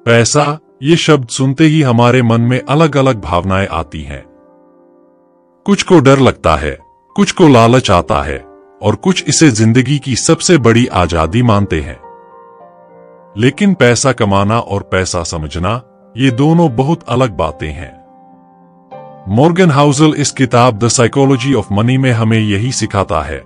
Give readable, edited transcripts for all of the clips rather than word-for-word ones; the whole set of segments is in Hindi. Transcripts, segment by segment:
पैसा, ये शब्द सुनते ही हमारे मन में अलग अलग भावनाएं आती हैं। कुछ को डर लगता है, कुछ को लालच आता है और कुछ इसे जिंदगी की सबसे बड़ी आजादी मानते हैं। लेकिन पैसा कमाना और पैसा समझना, ये दोनों बहुत अलग बातें हैं। मॉर्गन हाउसल इस किताब द साइकोलॉजी ऑफ मनी में हमें यही सिखाता है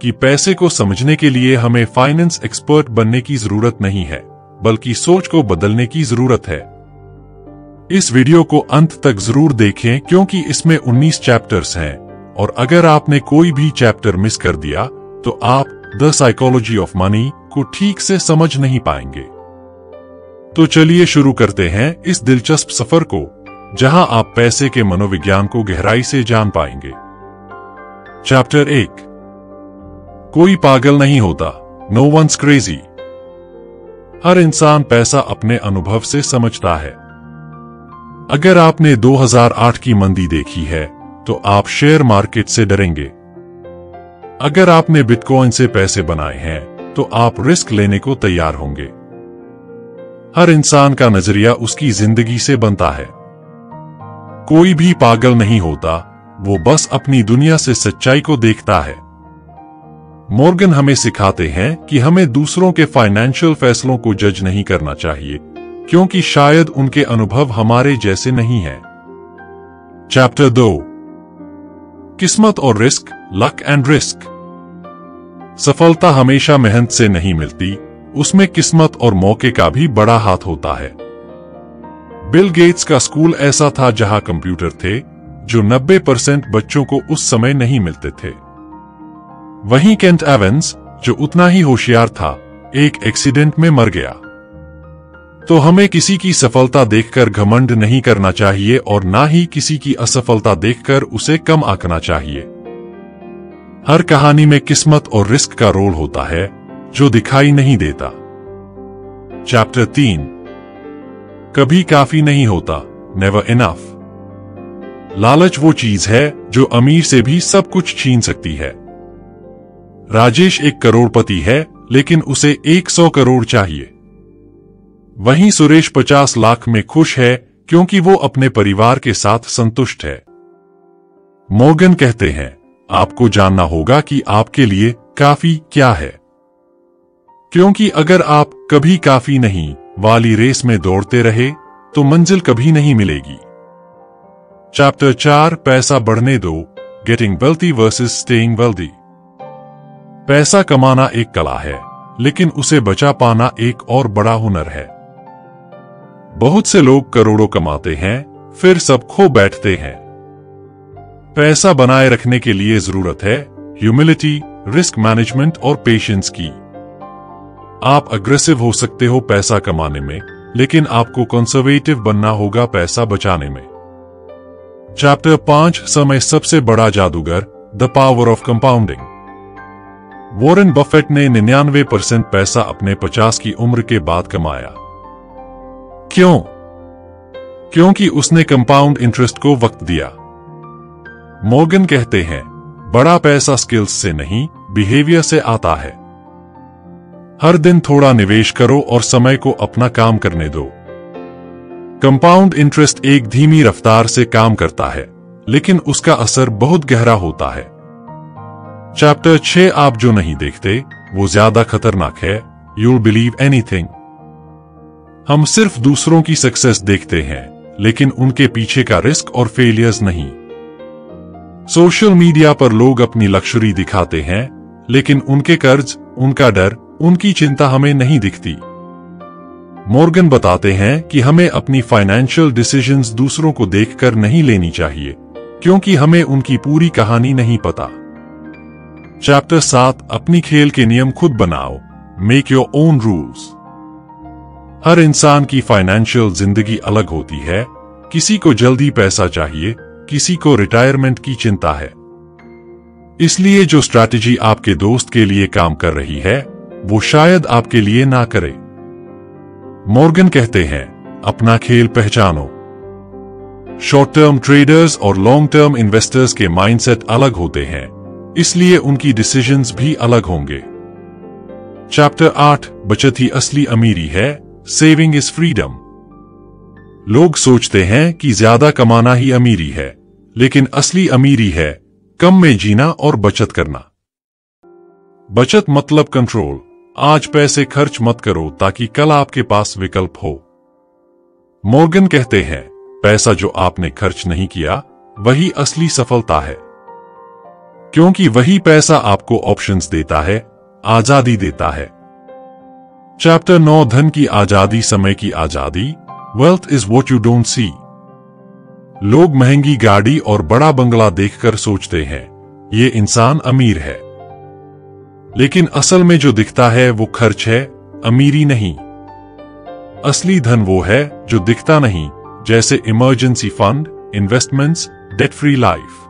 कि पैसे को समझने के लिए हमें फाइनेंस एक्सपर्ट बनने की जरूरत नहीं है, बल्कि सोच को बदलने की जरूरत है। इस वीडियो को अंत तक जरूर देखें क्योंकि इसमें 19 चैप्टर्स हैं और अगर आपने कोई भी चैप्टर मिस कर दिया तो आप द साइकोलॉजी ऑफ मनी को ठीक से समझ नहीं पाएंगे। तो चलिए शुरू करते हैं इस दिलचस्प सफर को, जहां आप पैसे के मनोविज्ञान को गहराई से जान पाएंगे। चैप्टर 1, कोई पागल नहीं होता, नो वंस क्रेजी। हर इंसान पैसा अपने अनुभव से समझता है। अगर आपने 2008 की मंदी देखी है तो आप शेयर मार्केट से डरेंगे। अगर आपने बिटकॉइन से पैसे बनाए हैं तो आप रिस्क लेने को तैयार होंगे। हर इंसान का नजरिया उसकी जिंदगी से बनता है। कोई भी पागल नहीं होता, वो बस अपनी दुनिया से सच्चाई को देखता है। मॉर्गन हमें सिखाते हैं कि हमें दूसरों के फाइनेंशियल फैसलों को जज नहीं करना चाहिए, क्योंकि शायद उनके अनुभव हमारे जैसे नहीं हैं। चैप्टर 2, किस्मत और रिस्क, लक एंड रिस्क। सफलता हमेशा मेहनत से नहीं मिलती, उसमें किस्मत और मौके का भी बड़ा हाथ होता है। बिल गेट्स का स्कूल ऐसा था जहां कंप्यूटर थे जो 90% बच्चों को उस समय नहीं मिलते थे। वहीं केंट एवंस, जो उतना ही होशियार था, एक एक्सीडेंट में मर गया। तो हमें किसी की सफलता देखकर घमंड नहीं करना चाहिए और ना ही किसी की असफलता देखकर उसे कम आंकना चाहिए। हर कहानी में किस्मत और रिस्क का रोल होता है जो दिखाई नहीं देता। चैप्टर 3, कभी काफी नहीं होता, नेवर इनफ। लालच वो चीज है जो अमीर से भी सब कुछ छीन सकती है। राजेश एक करोड़पति है, लेकिन उसे 100 करोड़ चाहिए। वहीं सुरेश 50 लाख में खुश है क्योंकि वो अपने परिवार के साथ संतुष्ट है। मॉर्गन कहते हैं, आपको जानना होगा कि आपके लिए काफी क्या है, क्योंकि अगर आप कभी काफी नहीं वाली रेस में दौड़ते रहे तो मंजिल कभी नहीं मिलेगी। चैप्टर 4, पैसा बढ़ने दो, getting wealthy versus staying wealthy. पैसा कमाना एक कला है, लेकिन उसे बचा पाना एक और बड़ा हुनर है। बहुत से लोग करोड़ों कमाते हैं, फिर सब खो बैठते हैं। पैसा बनाए रखने के लिए जरूरत है ह्यूमिलिटी, रिस्क मैनेजमेंट और पेशेंस की। आप अग्रेसिव हो सकते हो पैसा कमाने में, लेकिन आपको कंजर्वेटिव बनना होगा पैसा बचाने में। चैप्टर 5, समय सबसे बड़ा जादूगर, the power of compounding. Warren Buffett ने 99% पैसा अपने 50 की उम्र के बाद कमाया। क्यों? क्योंकि उसने कंपाउंड इंटरेस्ट को वक्त दिया। मॉर्गन कहते हैं, बड़ा पैसा स्किल्स से नहीं, बिहेवियर से आता है। हर दिन थोड़ा निवेश करो और समय को अपना काम करने दो। कंपाउंड इंटरेस्ट एक धीमी रफ्तार से काम करता है, लेकिन उसका असर बहुत गहरा होता है। चैप्टर 6, आप जो नहीं देखते वो ज्यादा खतरनाक है, यूल बिलीव एनीथिंग। हम सिर्फ दूसरों की सक्सेस देखते हैं, लेकिन उनके पीछे का रिस्क और फेलियर्स नहीं। सोशल मीडिया पर लोग अपनी लग्जरी दिखाते हैं, लेकिन उनके कर्ज, उनका डर, उनकी चिंता हमें नहीं दिखती। मॉर्गन बताते हैं कि हमें अपनी फाइनेंशियल डिसीजंस दूसरों को देखकर नहीं लेनी चाहिए, क्योंकि हमें उनकी पूरी कहानी नहीं पता। चैप्टर 7, अपनी खेल के नियम खुद बनाओ, मेक योर ओन रूल्स। हर इंसान की फाइनेंशियल जिंदगी अलग होती है। किसी को जल्दी पैसा चाहिए, किसी को रिटायरमेंट की चिंता है। इसलिए जो स्ट्रैटेजी आपके दोस्त के लिए काम कर रही है, वो शायद आपके लिए ना करे। मॉर्गन कहते हैं, अपना खेल पहचानो। शॉर्ट टर्म ट्रेडर्स और लॉन्ग टर्म इन्वेस्टर्स के माइंडसेट अलग होते हैं, इसलिए उनकी डिसीजंस भी अलग होंगे। चैप्टर 8, बचत ही असली अमीरी है, सेविंग इज फ्रीडम। लोग सोचते हैं कि ज्यादा कमाना ही अमीरी है, लेकिन असली अमीरी है कम में जीना और बचत करना। बचत मतलब कंट्रोल। आज पैसे खर्च मत करो ताकि कल आपके पास विकल्प हो। मॉर्गन कहते हैं, पैसा जो आपने खर्च नहीं किया वही असली सफलता है, क्योंकि वही पैसा आपको ऑप्शंस देता है, आजादी देता है। चैप्टर 9, धन की आजादी, समय की आजादी। Wealth is what you don't see. लोग महंगी गाड़ी और बड़ा बंगला देखकर सोचते हैं ये इंसान अमीर है, लेकिन असल में जो दिखता है वो खर्च है, अमीरी नहीं। असली धन वो है जो दिखता नहीं, जैसे emergency fund, investments, debt free life.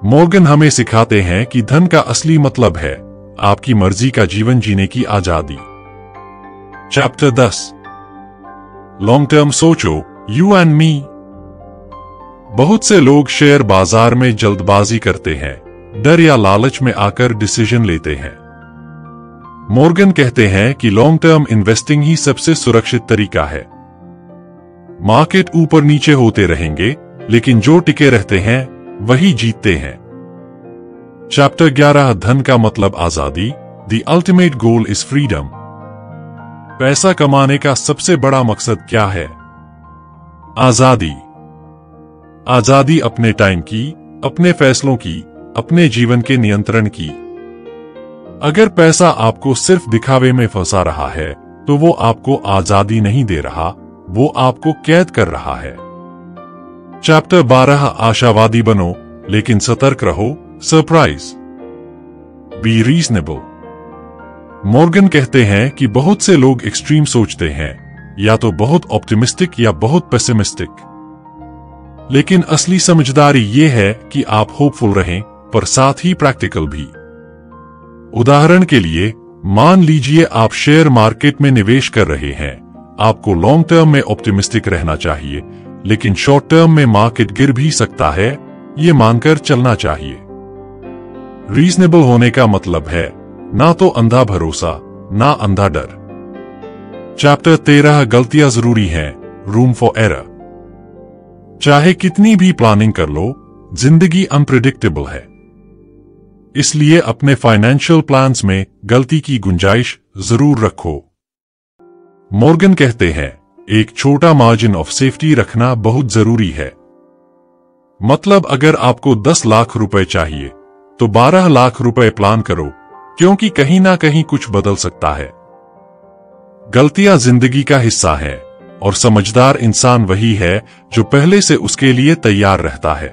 Morgan हमें सिखाते हैं कि धन का असली मतलब है आपकी मर्जी का जीवन जीने की आजादी। चैप्टर 10, लॉन्ग टर्म सोचो, यू एंड मी। बहुत से लोग शेयर बाजार में जल्दबाजी करते हैं, डर या लालच में आकर डिसीजन लेते हैं। मॉर्गन कहते हैं कि लॉन्ग टर्म इन्वेस्टिंग ही सबसे सुरक्षित तरीका है। मार्केट ऊपर नीचे होते रहेंगे, लेकिन जो टिके रहते हैं वही जीतते हैं। चैप्टर 11, धन का मतलब आजादी। The ultimate goal is freedom. पैसा कमाने का सबसे बड़ा मकसद क्या है? आजादी। आजादी अपने टाइम की, अपने फैसलों की, अपने जीवन के नियंत्रण की। अगर पैसा आपको सिर्फ दिखावे में फंसा रहा है तो वो आपको आजादी नहीं दे रहा, वो आपको कैद कर रहा है। चैप्टर 12, आशावादी बनो लेकिन सतर्क रहो, सरप्राइज। Be reasonable. मॉर्गन कहते हैं कि बहुत से लोग एक्सट्रीम सोचते हैं, या तो बहुत ऑप्टिमिस्टिक या बहुत पेसिमिस्टिक। लेकिन असली समझदारी ये है कि आप होपफुल रहें पर साथ ही प्रैक्टिकल भी। उदाहरण के लिए, मान लीजिए आप शेयर मार्केट में निवेश कर रहे हैं। आपको लॉन्ग टर्म में ऑप्टिमिस्टिक रहना चाहिए, लेकिन शॉर्ट टर्म में मार्केट गिर भी सकता है, ये मानकर चलना चाहिए। रीजनेबल होने का मतलब है ना तो अंधा भरोसा, ना अंधा डर। चैप्टर 13, गलतियां जरूरी हैं, रूम फॉर एरर। चाहे कितनी भी प्लानिंग कर लो, जिंदगी अनप्रिडिक्टेबल है। इसलिए अपने फाइनेंशियल प्लान्स में गलती की गुंजाइश जरूर रखो। मॉर्गन कहते हैं, एक छोटा मार्जिन ऑफ सेफ्टी रखना बहुत जरूरी है। मतलब अगर आपको 10 लाख रुपए चाहिए तो 12 लाख रुपए प्लान करो, क्योंकि कहीं ना कहीं कुछ बदल सकता है। गलतियां जिंदगी का हिस्सा है और समझदार इंसान वही है जो पहले से उसके लिए तैयार रहता है।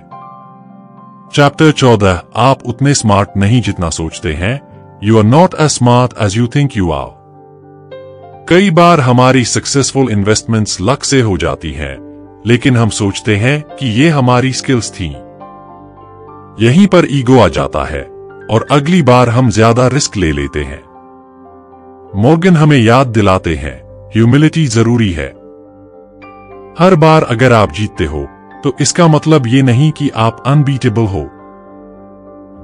चैप्टर 14, आप उतने स्मार्ट नहीं जितना सोचते हैं। You are not as smart as you think you are. कई बार हमारी सक्सेसफुल इन्वेस्टमेंट्स लक से हो जाती हैं, लेकिन हम सोचते हैं कि ये हमारी स्किल्स थी। यहीं पर ईगो आ जाता है और अगली बार हम ज्यादा रिस्क ले लेते हैं। मॉर्गन हमें याद दिलाते हैं, ह्यूमिलिटी जरूरी है। हर बार अगर आप जीतते हो तो इसका मतलब ये नहीं कि आप अनबीटेबल हो।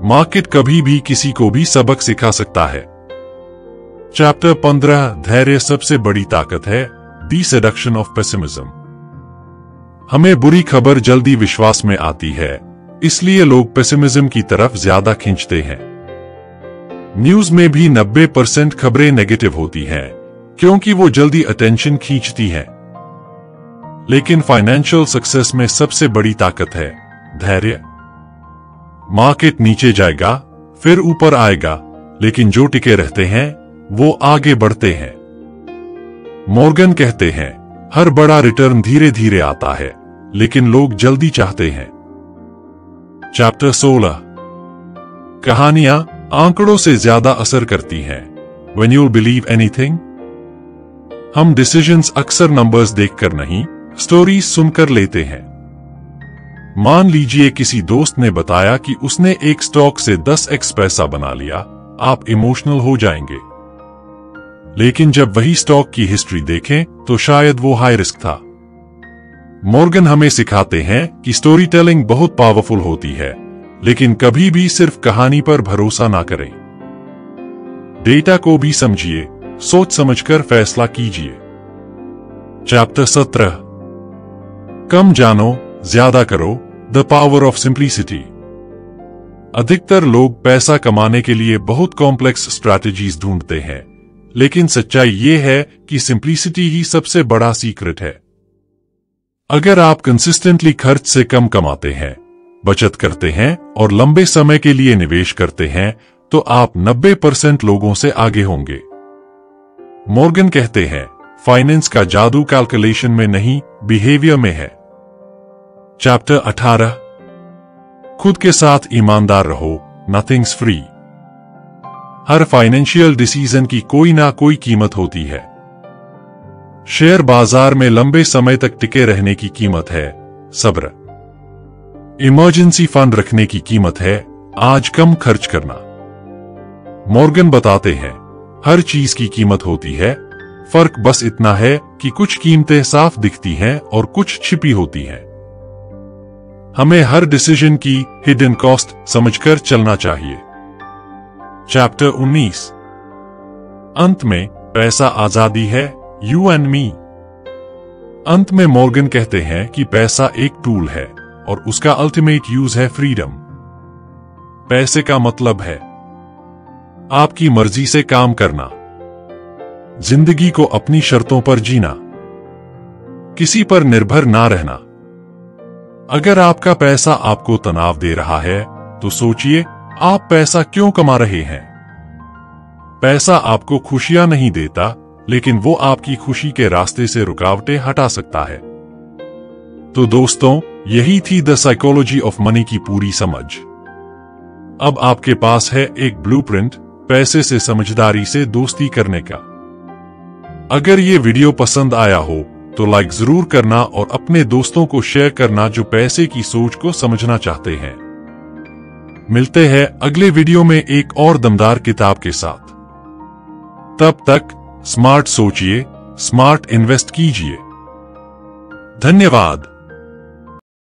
मार्केट कभी भी किसी को भी सबक सिखा सकता है। चैप्टर 15, धैर्य सबसे बड़ी ताकत है। The seduction of pessimism. हमें बुरी खबर जल्दी विश्वास में आती है, इसलिए लोग पेसिमिज्म की तरफ ज्यादा खींचते हैं। न्यूज में भी 90% खबरें नेगेटिव होती हैं, क्योंकि वो जल्दी अटेंशन खींचती हैं। लेकिन फाइनेंशियल सक्सेस में सबसे बड़ी ताकत है धैर्य। मार्केट नीचे जाएगा, फिर ऊपर आएगा, लेकिन जो टिके रहते हैं वो आगे बढ़ते हैं। मॉर्गन कहते हैं, हर बड़ा रिटर्न धीरे धीरे आता है, लेकिन लोग जल्दी चाहते हैं। चैप्टर 16, कहानियां आंकड़ों से ज्यादा असर करती हैं। When you'll believe anything। हम डिसीजंस अक्सर नंबर्स देखकर नहीं, स्टोरीज सुनकर लेते हैं। मान लीजिए किसी दोस्त ने बताया कि उसने एक स्टॉक से 10x पैसा बना लिया, आप इमोशनल हो जाएंगे। लेकिन जब वही स्टॉक की हिस्ट्री देखें तो शायद वो हाई रिस्क था। मॉर्गन हमें सिखाते हैं कि स्टोरी टेलिंग बहुत पावरफुल होती है, लेकिन कभी भी सिर्फ कहानी पर भरोसा ना करें। डेटा को भी समझिए, सोच समझकर फैसला कीजिए। चैप्टर 17, कम जानो, ज्यादा करो, द पावर ऑफ सिंप्लिसिटी। अधिकतर लोग पैसा कमाने के लिए बहुत कॉम्प्लेक्स स्ट्रैटेजीज ढूंढते हैं, लेकिन सच्चाई ये है कि सिंप्लिसिटी ही सबसे बड़ा सीक्रेट है। अगर आप कंसिस्टेंटली खर्च से कम कमाते हैं, बचत करते हैं और लंबे समय के लिए निवेश करते हैं, तो आप 90% लोगों से आगे होंगे। मॉर्गन कहते हैं, फाइनेंस का जादू कैलकुलेशन में नहीं, बिहेवियर में है। चैप्टर 18, खुद के साथ ईमानदार रहो, नथिंग्स फ्री। हर फाइनेंशियल डिसीजन की कोई ना कोई कीमत होती है। शेयर बाजार में लंबे समय तक टिके रहने की कीमत है सब्र। इमरजेंसी फंड रखने की कीमत है आज कम खर्च करना। मॉर्गन बताते हैं, हर चीज की कीमत होती है, फर्क बस इतना है कि कुछ कीमतें साफ दिखती हैं और कुछ छिपी होती हैं। हमें हर डिसीजन की हिडन कॉस्ट समझकर चलना चाहिए। चैप्टर 19, अंत में पैसा आजादी है, यू एंड मी। अंत में मॉर्गन कहते हैं कि पैसा एक टूल है और उसका अल्टीमेट यूज है फ्रीडम। पैसे का मतलब है आपकी मर्जी से काम करना, जिंदगी को अपनी शर्तों पर जीना, किसी पर निर्भर ना रहना। अगर आपका पैसा आपको तनाव दे रहा है, तो सोचिए आप पैसा क्यों कमा रहे हैं। पैसा आपको खुशियां नहीं देता, लेकिन वो आपकी खुशी के रास्ते से रुकावटें हटा सकता है। तो दोस्तों, यही थी द साइकोलॉजी ऑफ मनी की पूरी समझ। अब आपके पास है एक ब्लूप्रिंट पैसे से समझदारी से दोस्ती करने का। अगर ये वीडियो पसंद आया हो तो लाइक जरूर करना और अपने दोस्तों को शेयर करना जो पैसे की सोच को समझना चाहते हैं। मिलते हैं अगले वीडियो में एक और दमदार किताब के साथ। तब तक स्मार्ट सोचिए, स्मार्ट इन्वेस्ट कीजिए। धन्यवाद।